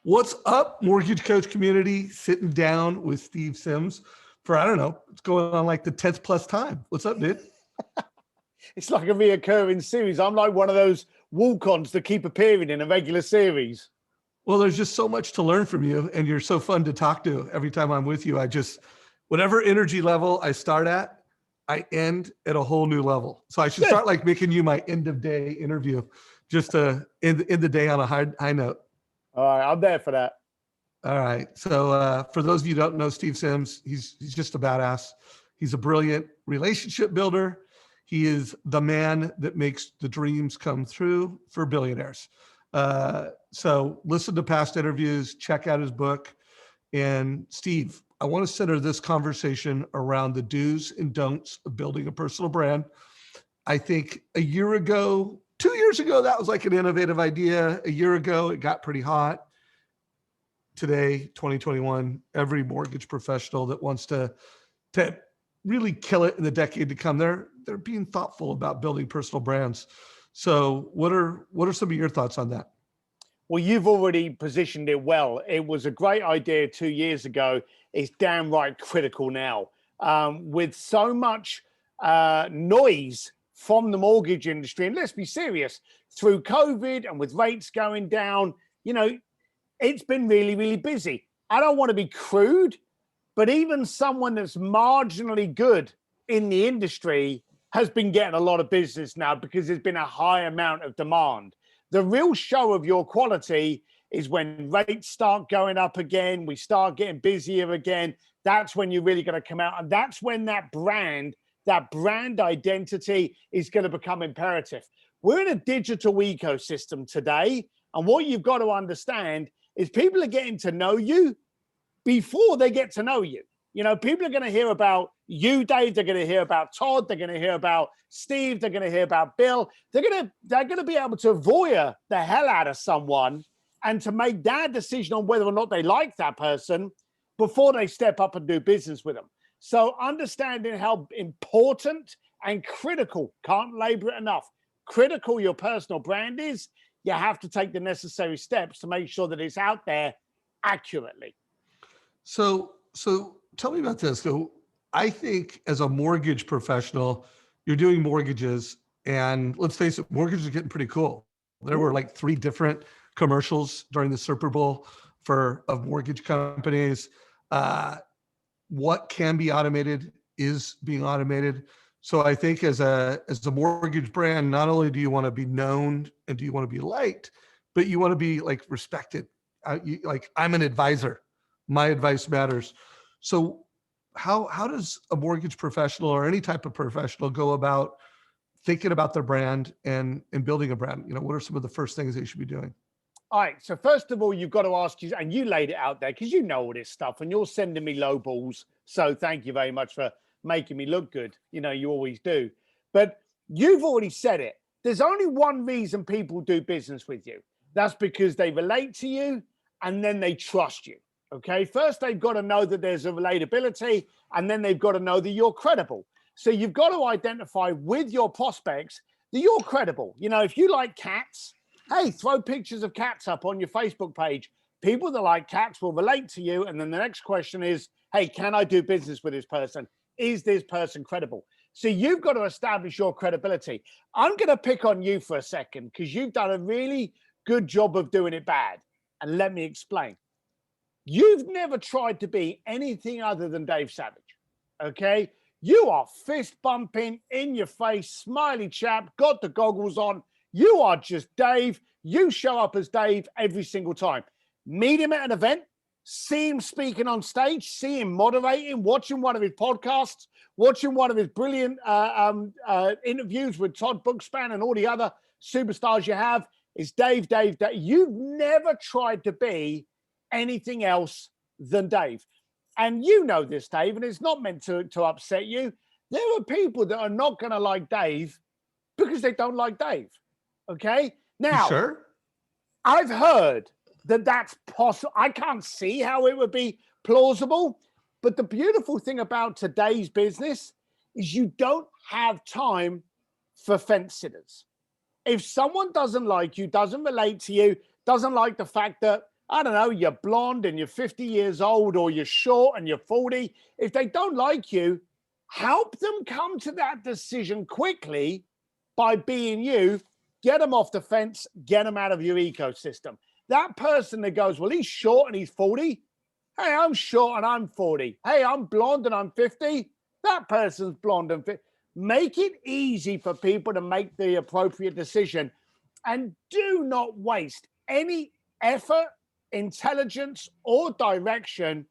What's up, mortgage coach community? Sitting down with Steve Sims for, I don't know, it's going on like the 10th plus time. What's up, dude? It's like a reoccurring series. I'm like one of those walk-ons that keep appearing in a regular series. Well, there's just so much to learn from you, and you're so fun to talk to every time I'm with you. Whatever energy level I start at, I end at a whole new level. So I should start like making you my end of day interview, just to end the day on a high note. All right, I'm there for that. All right. So for those of you who don't know Steve Sims, he's just a badass. He's a brilliant relationship builder. He is the man that makes the dreams come true for billionaires. So listen to past interviews, check out his book. And Steve, I want to center this conversation around the do's and don'ts of building a personal brand. I think a year ago, 2 years ago, that was like an innovative idea. A year ago, it got pretty hot. Today, 2021, every mortgage professional that wants to really kill it in the decade to come, they're being thoughtful about building personal brands. So what are some of your thoughts on that? Well, you've already positioned it well. It was a great idea 2 years ago. It's downright critical now. With so much noise from the mortgage industry, and let's be serious, through COVID and with rates going down, it's been really, really busy. I don't want to be crude, but even someone that's marginally good in the industry has been getting a lot of business now because there's been a high amount of demand. The real show of your quality is when rates start going up again, we start getting busier again. That's when you're really going to come out. And that's when that brand identity is going to become imperative. We're in a digital ecosystem today. And what you've got to understand is people are getting to know you before they get to know you. People are going to hear about you, Dave. They're going to hear about Todd. They're going to hear about Steve. They're going to hear about Bill. They're going to be able to voyeur the hell out of someone and to make their decision on whether or not they like that person before they step up and do business with them. So understanding how important and critical, can't labor it enough, critical your personal brand is, you have to take the necessary steps to make sure that it's out there accurately. So tell me about this. So I think as a mortgage professional, you're doing mortgages, and let's face it, mortgages are getting pretty cool. There were like 3 different commercials during the Super Bowl of mortgage companies. What can be automated is being automated. So I think as a mortgage brand, not only do you want to be known and do you want to be liked, but you want to be like respected. I'm an advisor. My advice matters. So how does a mortgage professional or any type of professional go about thinking about their brand and building a brand? What are some of the first things they should be doing? All right. So first of all, you've got to ask you, and you laid it out there because you know all this stuff and you're sending me low balls. So thank you very much for making me look good. You always do. But you've already said it. There's only one reason people do business with you. That's because they relate to you and then they trust you. Okay. First, they've got to know that there's a relatability, and then they've got to know that you're credible. So you've got to identify with your prospects that you're credible. If you like cats, hey, throw pictures of cats up on your Facebook page. People that like cats will relate to you. And then the next question is, hey, can I do business with this person? Is this person credible? So you've got to establish your credibility. I'm going to pick on you for a second because you've done a really good job of doing it bad. And let me explain. You've never tried to be anything other than Dave Savage, okay? You are fist bumping, in your face, smiley chap, got the goggles on. You are just Dave. You show up as Dave every single time. Meet him at an event, see him speaking on stage, see him moderating, watching one of his podcasts, watching one of his brilliant interviews with Todd Bookspan and all the other superstars you have. It's Dave. You've never tried to be anything else than Dave. And you know this, Dave, and it's not meant to upset you. There are people that are not going to like Dave because they don't like Dave. Okay? Now, sure? I've heard that that's possible. I can't see how it would be plausible. But the beautiful thing about today's business is you don't have time for fence sitters. If someone doesn't like you, doesn't relate to you, doesn't like the fact that I don't know, you're blonde and you're 50 years old, or you're short and you're 40. If they don't like you, help them come to that decision quickly by being you. Get them off the fence, get them out of your ecosystem. That person that goes, well, he's short and he's 40. Hey, I'm short and I'm 40. Hey, I'm blonde and I'm 50. That person's blonde and 50. Make it easy for people to make the appropriate decision, and do not waste any effort, intelligence, or direction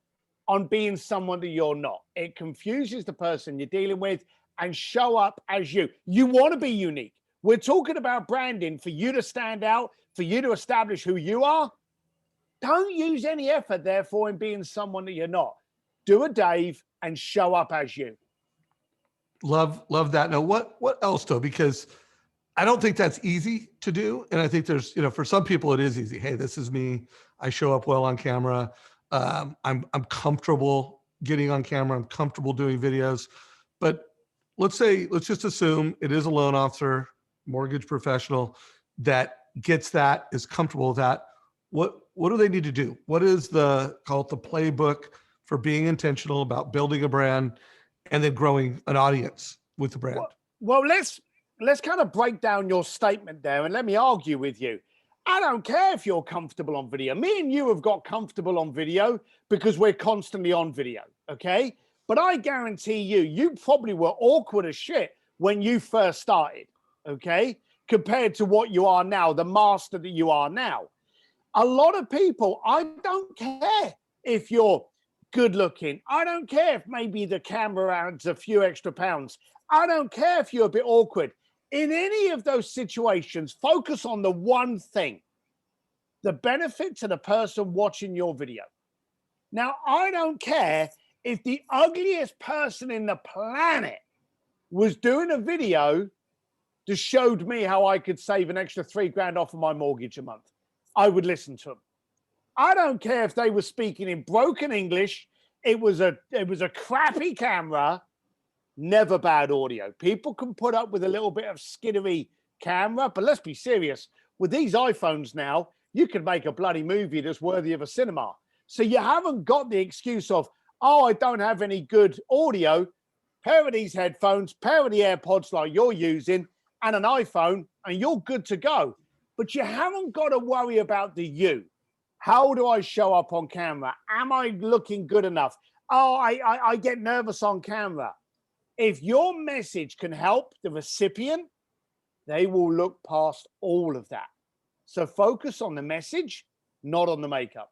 on being someone that you're not. It confuses the person you're dealing with, and show up as you. You want to be unique. We're talking about branding for you to stand out, for you to establish who you are. Don't use any effort, therefore, in being someone that you're not. Do a Dave and show up as you. Love that. Now, what else though? Because I don't think that's easy to do. And I think there's, for some people it is easy. Hey, this is me. I show up well on camera. I'm comfortable getting on camera. I'm comfortable doing videos. But let's just assume it is a loan officer, mortgage professional that gets that, is comfortable with that. What do they need to do? What is call it the playbook for being intentional about building a brand and then growing an audience with the brand? Well, let's kind of break down your statement there, and let me argue with you. I don't care if you're comfortable on video. Me and you have got comfortable on video because we're constantly on video, okay? But I guarantee you probably were awkward as shit when you first started, okay? Compared to what you are now, the master that you are now. A lot of people, I don't care if you're good looking. I don't care if maybe the camera adds a few extra pounds. I don't care if you're a bit awkward. In any of those situations, focus on the one thing: the benefit to the person watching your video. Now, I don't care if the ugliest person in the planet was doing a video that showed me how I could save an extra $3,000 off of my mortgage a month. I would listen to them. I don't care if they were speaking in broken English. It was a crappy camera, never bad audio. People can put up with a little bit of skiddery camera, but let's be serious. With these iPhones now, you can make a bloody movie that's worthy of a cinema. So you haven't got the excuse of, oh, I don't have any good audio. Pair of these headphones, pair of the AirPods like you're using, and an iPhone, and you're good to go. But you haven't got to worry about the you. How do I show up on camera? Am I looking good enough? Oh, I get nervous on camera. If your message can help the recipient, they will look past all of that. So focus on the message, not on the makeup.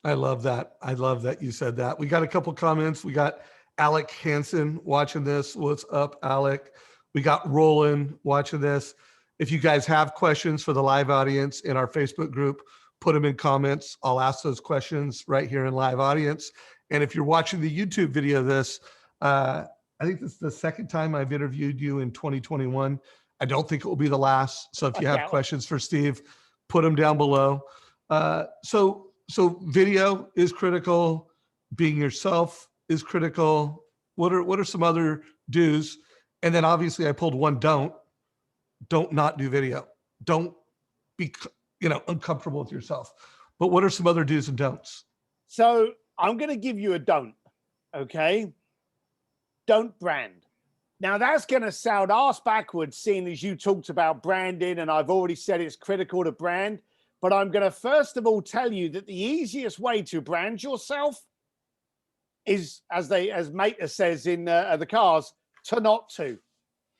I love that. I love that you said that. We got a couple comments. We got Alec Hansen watching this. What's up, Alec? We got Roland watching this. If you guys have questions for the live audience in our Facebook group, put them in comments. I'll ask those questions right here in live audience. And if you're watching the YouTube video of this, I think this is the second time I've interviewed you in 2021. I don't think it will be the last. So if you have questions for Steve, put them down below. So video is critical. Being yourself is critical. What are some other do's? And then obviously I pulled one don't not do video. Don't be uncomfortable with yourself. But what are some other do's and don'ts? So I'm going to give you a don't. Okay. Don't brand. Now that's going to sound arse backwards, seeing as you talked about branding, and I've already said it's critical to brand. But I'm going to first of all tell you that the easiest way to brand yourself is, as Mater says in the cars, to not to.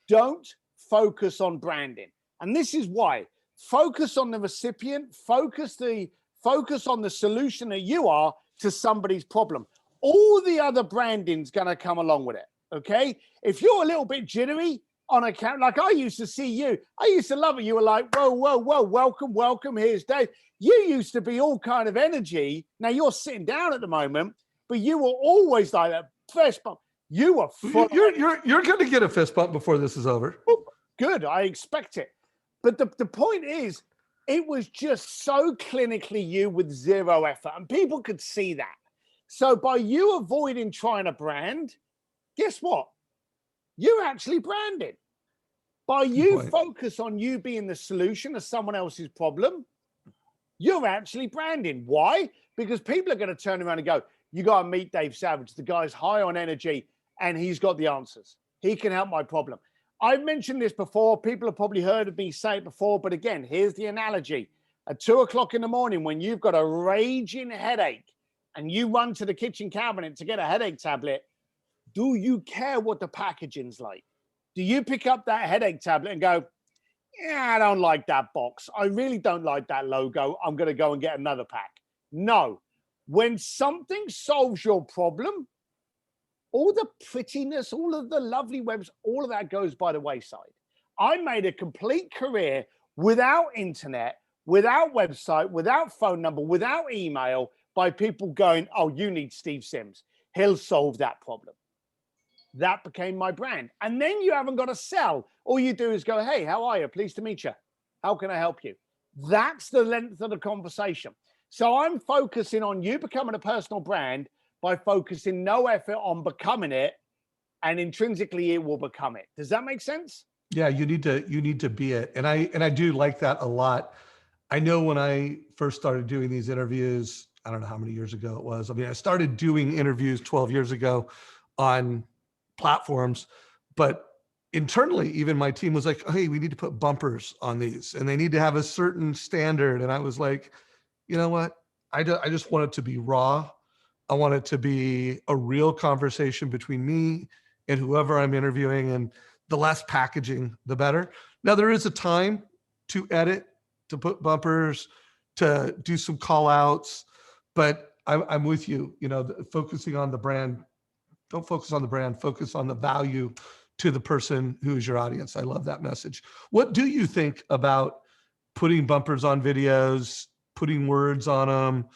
Don't focus on branding. And this is why. Focus on the recipient, focus on the solution that you are to somebody's problem. All the other branding's going to come along with it, okay? If you're a little bit jittery on account, like I used to see you, I used to love it. You were like, whoa, welcome, here's Dave. You used to be all kind of energy. Now you're sitting down at the moment, but you were always like that fist bump. You were full. You're going to get a fist bump before this is over. Good, I expect it. But the point is, it was just so clinically you with zero effort, and people could see that. So by you avoiding trying to brand, guess what? You actually branded. By you focus on you being the solution to someone else's problem, You're actually branding. Why? Because people are going to turn around and go, you got to meet Dave Savage. The guy's high on energy and he's got the answers. He can help my problem. I've mentioned this before. People have probably heard of me say it before. But again, here's the analogy. At 2 o'clock in the morning, when you've got a raging headache and you run to the kitchen cabinet to get a headache tablet, do you care what the packaging's like? Do you pick up that headache tablet and go, yeah, I don't like that box. I really don't like that logo. I'm going to go and get another pack. No. When something solves your problem, all the prettiness, all of the lovely webs, all of that goes by the wayside. I made a complete career without internet, without website, without phone number, without email, by people going, oh, you need Steve Sims. He'll solve that problem. That became my brand. And then you haven't got to sell. All you do is go, hey, how are you? Pleased to meet you. How can I help you? That's the length of the conversation. So I'm focusing on you becoming a personal brand by focusing no effort on becoming it, and intrinsically it will become it. Does that make sense? Yeah, you need to be it. And I do like that a lot. I know when I first started doing these interviews, I don't know how many years ago it was. I mean, I started doing interviews 12 years ago on platforms, but internally, even my team was like, hey, we need to put bumpers on these and they need to have a certain standard. And I was like, you know what? I just want it to be raw. I want it to be a real conversation between me and whoever I'm interviewing, and the less packaging, the better. Now, there is a time to edit, to put bumpers, to do some call outs, but I'm with you, focusing on the brand. Don't focus on the brand, focus on the value to the person who is your audience. I love that message. What do you think about putting bumpers on videos, putting words on them,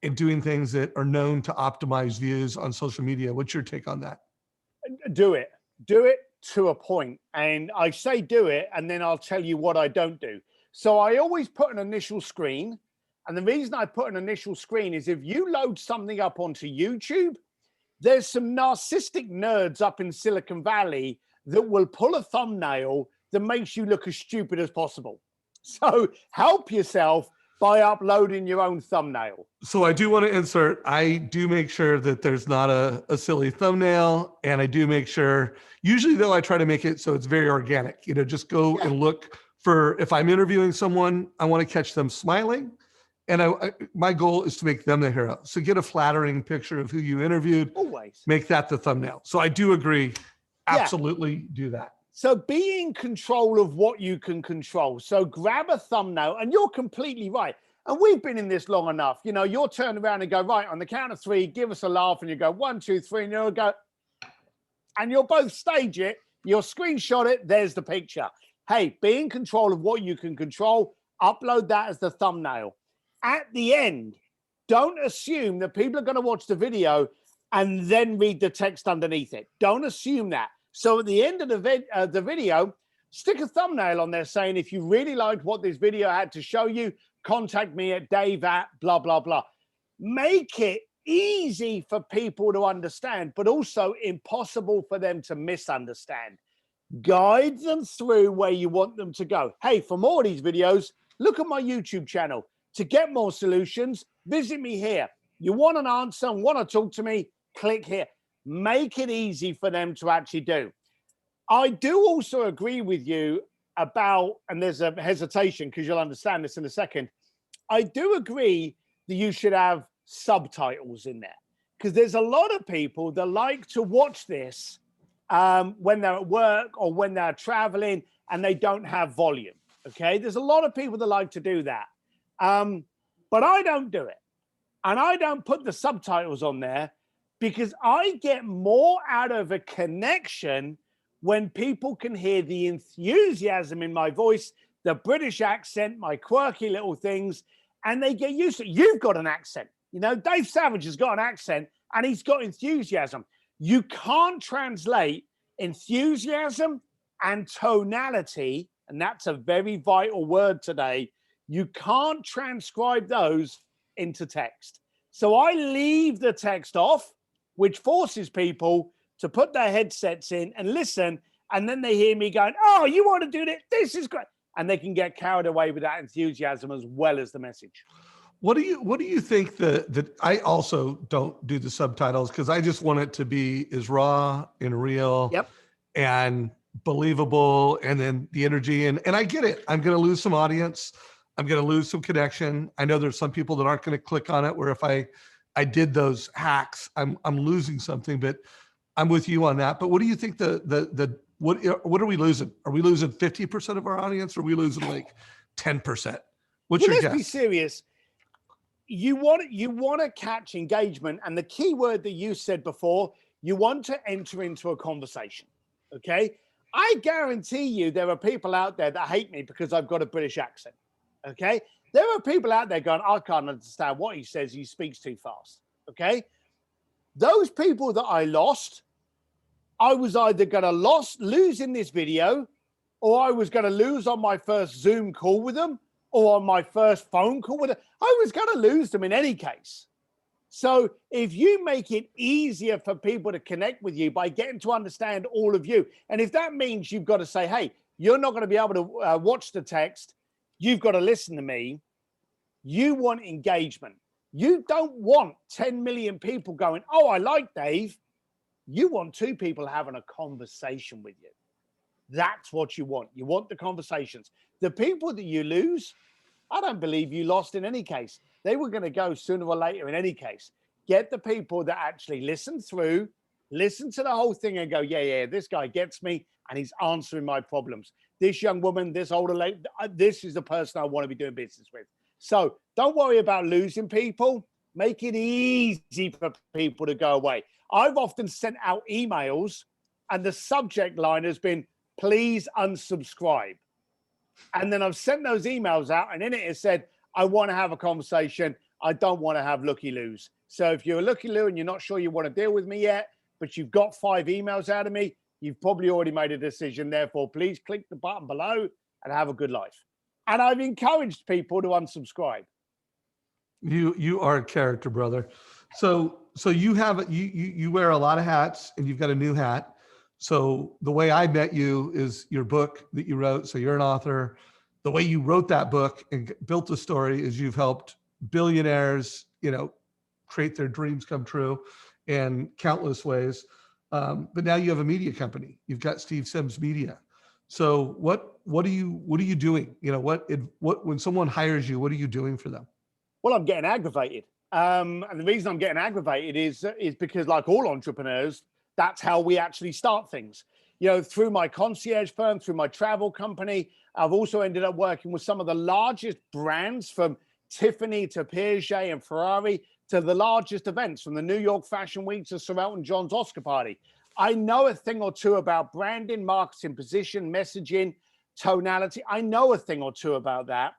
and doing things that are known to optimize views on social media? What's your take on that? Do it to a point. And I say do it, and then I'll tell you what I don't do. So I always put an initial screen. And the reason I put an initial screen is if you load something up onto YouTube, there's some narcissistic nerds up in Silicon Valley that will pull a thumbnail that makes you look as stupid as possible. So help yourself by uploading your own thumbnail. So I do want to insert, I do make sure that there's not a silly thumbnail. And I do make sure, usually though, I try to make it so it's very organic. Just go and look for, if I'm interviewing someone, I want to catch them smiling. And my goal is to make them the hero. So get a flattering picture of who you interviewed. Always. Make that the thumbnail. So I do agree. Absolutely do that. So be in control of what you can control. So grab a thumbnail, and you're completely right. And we've been in this long enough. You'll turn around and go, right, on the count of three, give us a laugh. And you go 1, 2, 3, and you'll go, and you'll both stage it. You'll screenshot it. There's the picture. Hey, be in control of what you can control. Upload that as the thumbnail. At the end, don't assume that people are going to watch the video and then read the text underneath it. Don't assume that. So at the end of the video, stick a thumbnail on there saying, if you really liked what this video had to show you, contact me at Dave at blah, blah, blah. Make it easy for people to understand, but also impossible for them to misunderstand. Guide them through where you want them to go. Hey, for more of these videos, look at my YouTube channel. To get more solutions, visit me here. You want an answer and want to talk to me, click here. Make it easy for them to actually do. I do also agree with you about, and there's a hesitation because you'll understand this in a second. I do agree that you should have subtitles in there, because there's a lot of people that like to watch this when they're at work or when they're traveling and they don't have volume. Okay, there's a lot of people that like to do that. But I don't do it. And I don't put the subtitles on there because I get more out of a connection when people can hear the enthusiasm in my voice, the British accent, my quirky little things, and they get used to it. You've got an accent. Dave Savage has got an accent and he's got enthusiasm. You can't translate enthusiasm and tonality, and that's a very vital word today. You can't transcribe those into text. So I leave the text off, which forces people to put their headsets in and listen. And then they hear me going, oh, you want to do this? This is great. and they can get carried away with that enthusiasm as well as the message. What do you think that I also don't do the subtitles because I just want it to be as raw and real Yep. and believable, and then the energy, and I get it. I'm going to lose some audience. I'm going to lose some connection. I know there's some people that aren't going to click on it, where if I did those hacks, I'm losing something, but I'm with you on that. But what do you think what are we losing? Are we losing 50% of our audience? Or are we losing like 10%? What's your Let's guess? be serious. You want to catch engagement, and the key word that you said before, you want to enter into a conversation. Okay, I guarantee you there are people out there that hate me because I've got a British accent. Okay, there are people out there going, I can't understand what he says. He speaks too fast. Okay, those people that I lost, I was either going to lose in this video, or I was going to lose on my first Zoom call with them, or on my first phone call with them. I was going to lose them in any case. So if you make it easier for people to connect with you by getting to understand all of you, and if that means you've got to say, hey, you're not going to be able to watch the text, you've got to listen to me. You want engagement. You don't want 10 million people going, oh, I like Dave. You want 2 people having a conversation with you. That's what you want. You want the conversations. The people that you lose, I don't believe you lost in any case. They were going to go sooner or later in any case. Get the people that actually listen to the whole thing and go, yeah, this guy gets me and he's answering my problems. This young woman, this older lady, this is the person I want to be doing business with. So don't worry about losing people. Make it easy for people to go away. I've often sent out emails and the subject line has been, please unsubscribe. And then I've sent those emails out, and in it it said, I want to have a conversation. I don't want to have looky-loos. So if you're a looky-loo and you're not sure you want to deal with me yet, but you've got 5 emails out of me, you've probably already made a decision. Therefore, please click the button below and have a good life. And I've encouraged people to unsubscribe. You are a character, brother. So you wear a lot of hats, and you've got a new hat. So the way I met you is your book that you wrote. So you're an author. The way you wrote that book and built the story is you've helped billionaires, create their dreams come true in countless ways. But now you have a media company. You've got Steve Sims Media. So what are you doing? When someone hires you, what are you doing for them? Well, I'm getting aggravated. And the reason I'm getting aggravated is because, like all entrepreneurs, that's how we actually start things. Through my concierge firm, through my travel company, I've also ended up working with some of the largest brands, from Tiffany to Piaget and Ferrari, to the largest events, from the New York Fashion Week to Sir Elton John's Oscar party. I know a thing or two about branding, marketing, position, messaging, tonality. I know a thing or two about that.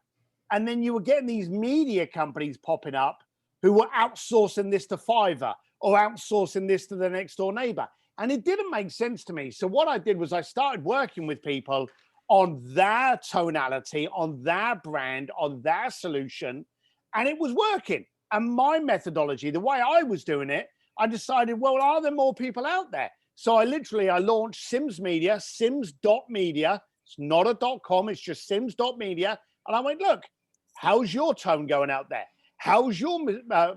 And then you were getting these media companies popping up who were outsourcing this to Fiverr or outsourcing this to the next door neighbor. And it didn't make sense to me. So what I did was I started working with people on their tonality, on their brand, on their solution, and it was working. And my methodology, the way I was doing it, I decided, well, are there more people out there? So I launched Sims Media, sims.media. It's not a .com, it's just sims.media. And I went, look, how's your tone going out there? How's your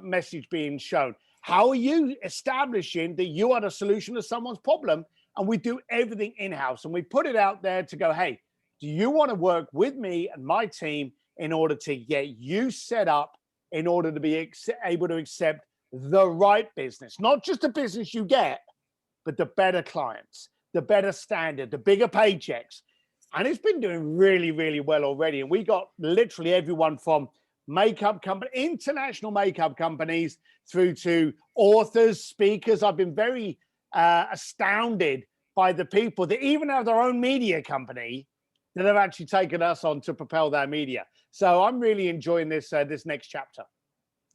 message being shown? How are you establishing that you are the solution to someone's problem? And we do everything in-house, and we put it out there to go, hey, do you want to work with me and my team in order to get you set up in order to be able to accept the right business, not just the business you get, but the better clients, the better standard, the bigger paychecks. And it's been doing really, really well already. And we got literally everyone from makeup company, international makeup companies, through to authors, speakers. I've been very astounded by the people that even have their own media company that have actually taken us on to propel their media. So I'm really enjoying this this next chapter.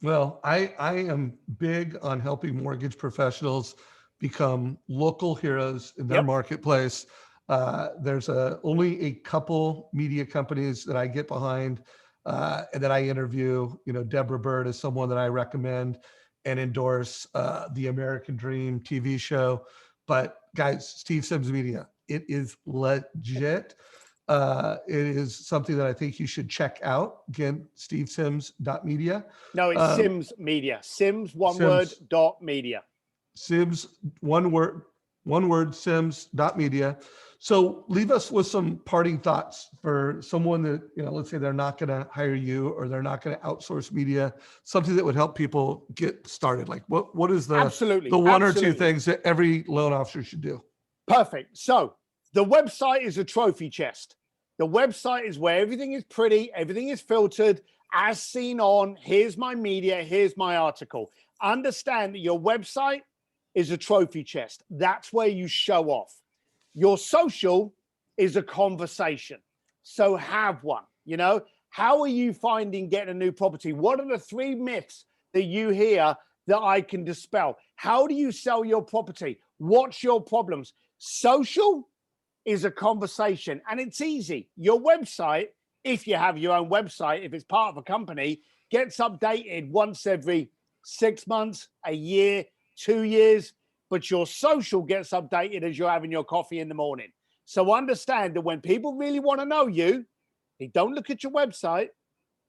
Well, I am big on helping mortgage professionals become local heroes in their marketplace. There's only a couple media companies that I get behind and that I interview. Deborah Bird is someone that I recommend and endorse, the American Dream TV show. But guys, Steve Sims Media, it is legit. It is something that I think you should check out. Again, stevesims.media. No, it's Sims Media. Sims, one word, Sims. dot media. Sims, one word, Sims.media. So leave us with some parting thoughts for someone that, let's say they're not going to hire you or they're not going to outsource media, something that would help people get started. Like what is the Absolutely. one or two things that every loan officer should do? Perfect. So the website is a trophy chest. The website is where everything is pretty, everything is filtered, as seen on, here's my media, here's my article. Understand that your website is a trophy chest. That's where you show off. Your social is a conversation. So have one. How are you finding getting a new property? What are the 3 myths that you hear that I can dispel? How do you sell your property? What's your problems? Social is a conversation, and it's easy. Your website, if you have your own website, if it's part of a company, gets updated once every 6 months, a year, 2 years, but your social gets updated as you're having your coffee in the morning. So understand that when people really want to know you, they don't look at your website,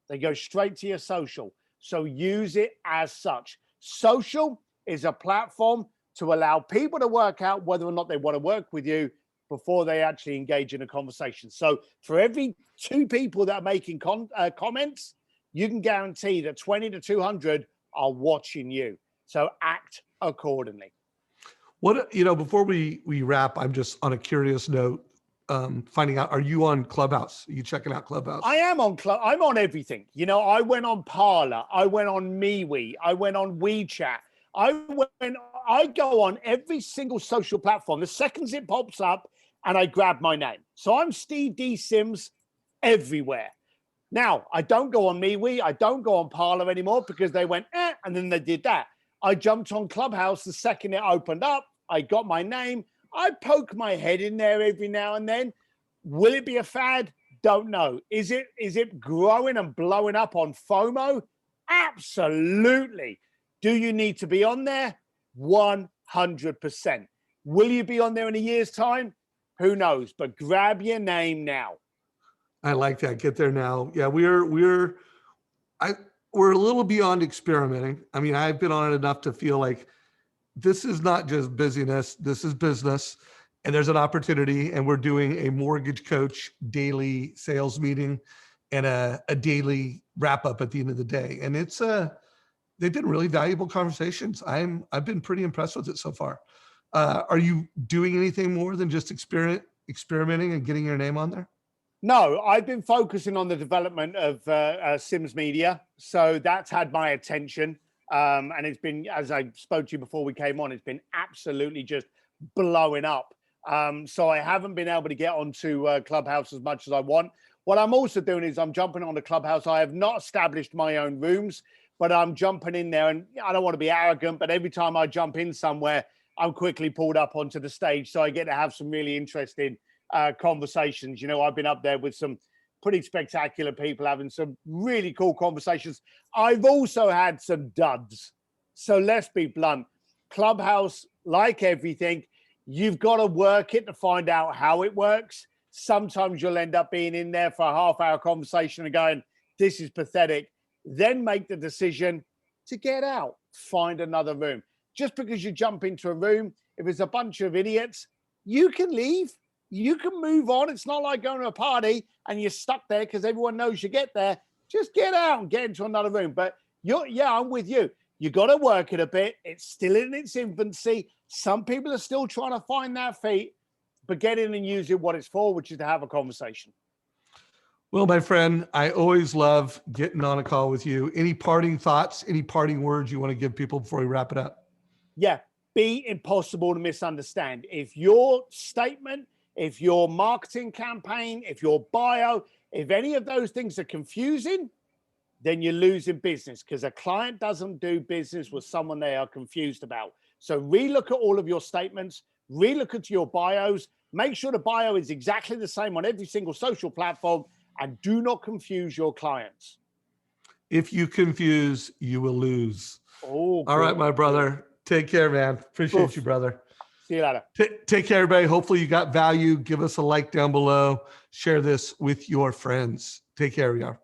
they go straight to your social. So use it as such. Social is a platform to allow people to work out whether or not they want to work with you before they actually engage in a conversation. So for every 2 people that are making comments, you can guarantee that 20 to 200 are watching you. So act accordingly. Before we wrap, I'm just on a curious note, finding out, are you on Clubhouse? Are you checking out Clubhouse? I am on I'm on everything. I went on Parler, I went on MeWe, I went on WeChat. I go on every single social platform. The seconds it pops up and I grab my name. So I'm Steve D. Sims everywhere. Now, I don't go on MeWe, I don't go on Parler anymore because they went, and then they did that. I jumped on Clubhouse the second it opened up. I got my name. I poke my head in there every now and then. Will it be a fad? Don't know. Is it growing and blowing up on FOMO? Absolutely. Do you need to be on there? 100%. Will you be on there in a year's time? Who knows? But grab your name now. I like that. Get there now. Yeah, we're a little beyond experimenting. I mean, I've been on it enough to feel like this is not just busyness, this is business, and there's an opportunity. And we're doing a mortgage coach daily sales meeting and a daily wrap up at the end of the day. And they've been really valuable conversations. I've been pretty impressed with it so far. Are you doing anything more than just experimenting and getting your name on there? No, I've been focusing on the development of Sims Media. So that's had my attention. And it's been, as I spoke to you before we came on, it's been absolutely just blowing up. So I haven't been able to get onto Clubhouse as much as I want. What I'm also doing is I'm jumping on the Clubhouse. I have not established my own rooms, but I'm jumping in there, and I don't want to be arrogant, but every time I jump in somewhere, I'm quickly pulled up onto the stage. So I get to have some really interesting conversations. I've been up there with some pretty spectacular people having some really cool conversations. I've also had some duds. So let's be blunt. Clubhouse, like everything, you've got to work it to find out how it works. Sometimes you'll end up being in there for a half-hour conversation and going, this is pathetic. Then make the decision to get out, find another room. Just because you jump into a room, if it's a bunch of idiots, you can leave. You can move on. It's not like going to a party and you're stuck there because everyone knows you get there. Just get out and get into another room. But I'm with you. You got to work it a bit. It's still in its infancy. Some people are still trying to find their feet, but get in and use it what it's for, which is to have a conversation. Well, my friend, I always love getting on a call with you. Any parting thoughts, any parting words you want to give people before we wrap it up? Yeah, be impossible to misunderstand. If your statement, if your marketing campaign, if your bio, if any of those things are confusing, then you're losing business, because a client doesn't do business with someone they are confused about. So relook at all of your statements, relook at your bios, make sure the bio is exactly the same on every single social platform, and do not confuse your clients. If you confuse, you will lose. Oh, all right, my brother. Take care, man. Appreciate you, brother. See you later. Take care, everybody. Hopefully you got value. Give us a like down below. Share this with your friends. Take care, y'all.